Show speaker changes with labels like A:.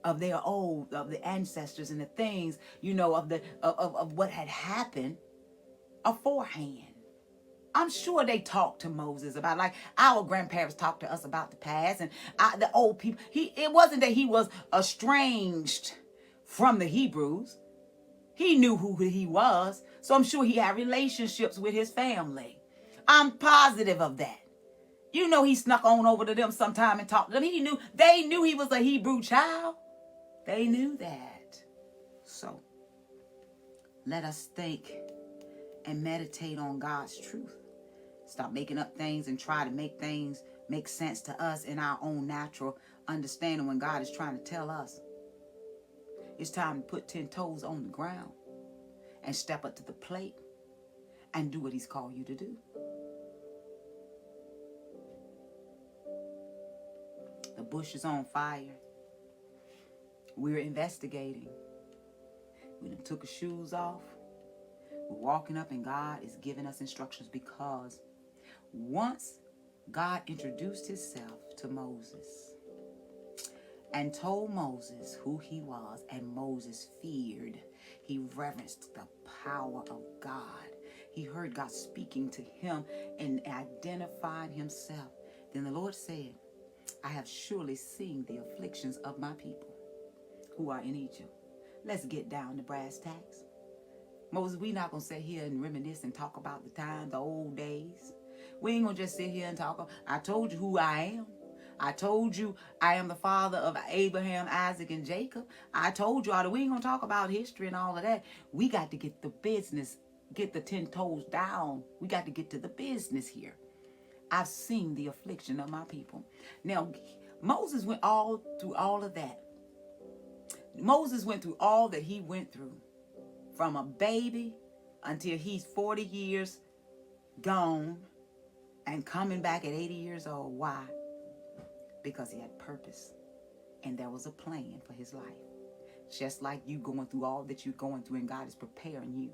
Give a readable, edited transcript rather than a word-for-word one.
A: of their old, of the ancestors and the things, of what had happened aforehand. I'm sure they talked to Moses about, like our grandparents talked to us about the past, and the old people. It wasn't that he was estranged from the Hebrews. He knew who he was, so I'm sure he had relationships with his family. I'm positive of that. He snuck on over to them sometime and talked to them. They knew he was a Hebrew child. They knew that. So let us think and meditate on God's truth. Stop making up things and try to make things make sense to us in our own natural understanding when God is trying to tell us. It's time to put 10 toes on the ground and step up to the plate and do what he's called you to do. The bush is on fire. We're investigating. We done took our shoes off. We're walking up and God is giving us instructions, because once God introduced himself to Moses and told Moses who he was, and Moses feared. He reverenced the power of God. He heard God speaking to him and identified himself. Then the Lord said, I have surely seen the afflictions of my people who are in Egypt. Let's get down to brass tacks. Moses, we not going to sit here and reminisce and talk about the time, the old days. We ain't going to just sit here and talk. I told you who I am. I told you I am the father of Abraham, Isaac, and Jacob. I told you all that. We ain't going to talk about history and all of that. We got to get the business, get the 10 toes down. We got to get to the business here. I've seen the affliction of my people. Now, Moses went through all of that. Moses went through all that he went through, from a baby until he's 40 years gone and coming back at 80 years old. Why? Because he had purpose and there was a plan for his life. Just like you going through all that you're going through, and God is preparing you